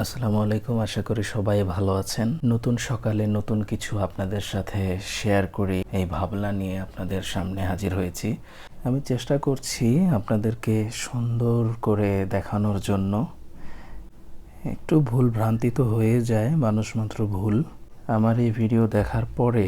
আসসালামু আলাইকুম। আশা করি সবাই ভালো আছেন। নতুন সকালে নতুন কিছু আপনাদের সাথে শেয়ার করি এই ভাবনা নিয়ে আপনাদের সামনে হাজির হয়েছি। আমি চেষ্টা করছি আপনাদেরকে সুন্দর করে দেখানোর জন্য। একটু ভুল ভ্রান্তি তো হয়ে যায়, মানুষ মাত্র ভুল। আমার এই ভিডিও দেখার পরে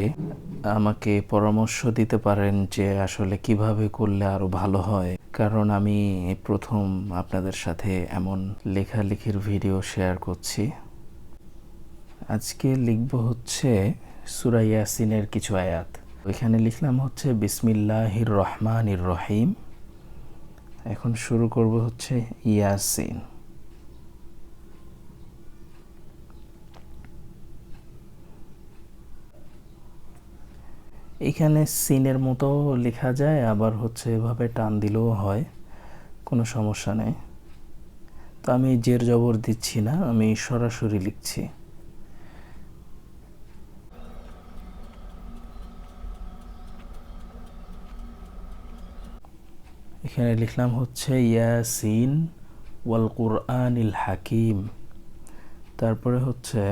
আমাকে পরামর্শ দিতে পারেন যে আসলে কিভাবে করলে আরো ভালো হয়, কারণ আমি প্রথম আপনাদের সাথে এমন লেখালেখির ভিডিও শেয়ার করছি। আজকে লিখব হচ্ছে সূরা ইয়াসিনের কিছু আয়াত। ওইখানে লিখলাম হচ্ছে বিসমিল্লাহির রহমানির রহিম। এখন শুরু করব হচ্ছে ইয়াসিন। এখানে সিনের মতো লেখা যায়, আবার হচ্ছে এভাবে টান দিলেও হয়, কোনো সমস্যা নেই। তো আমি জের জবর দিচ্ছি না, আমি সরাসরি লিখছি। এখানে লিখলাম হচ্ছে ইয়াসিন ওয়াল কুরআনিল হাকিম। তারপরে হচ্ছে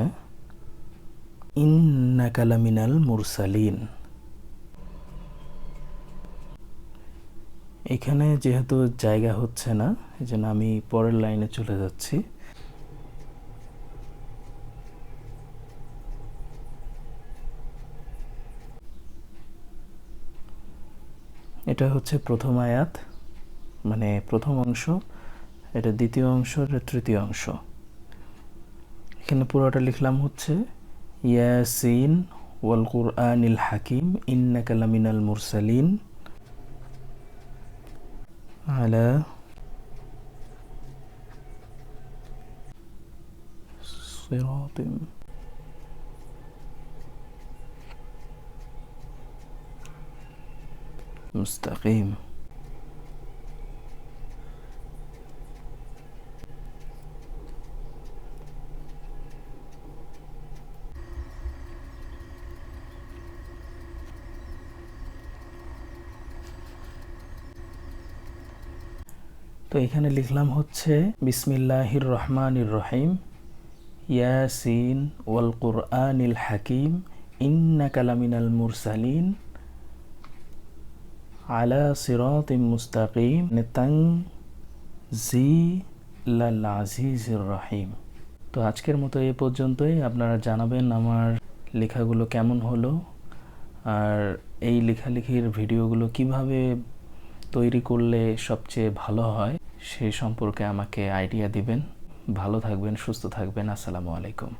ইন্নাকা লামিনাল মুরসালিন। এখানে যেহেতু জায়গা হচ্ছে না, এজন্য আমি পরের লাইনে চলে যাচ্ছি। এটা হচ্ছে প্রথম আয়াত, মানে প্রথম অংশ। এটা দ্বিতীয় অংশ, এটা তৃতীয় অংশ। এখানে পুরোটা লিখলাম হচ্ছে ইয়াসিন ওয়াল কুরআনিল হাকিম ইন্নাকা লামিনাল মুরসালিন আলা সিরাতিম মুস্তাকিম। তো এখানে লিখলাম হচ্ছে বিসমিল্লাহির রহমানির রহিম ইয়াসিন ওয়াল কুরআনিল হাকিম ইন্নাকা লামিনাল মুরসালিন আলা সিরাতিম মুস্তাকিম তানজিলাল আজিজির রহিম। তো আজকের মতো এই পর্যন্তই। আপনারা জানাবেন আমার লেখাগুলো কেমন হলো, আর এই লেখালেখির ভিডিওগুলো কিভাবে তৈরি করলে সবচেয়ে ভালো হয় সেই সম্পর্কে আমাকে আইডিয়া দিবেন। ভালো থাকবেন, সুস্থ থাকবেন। আসসালামু আলাইকুম।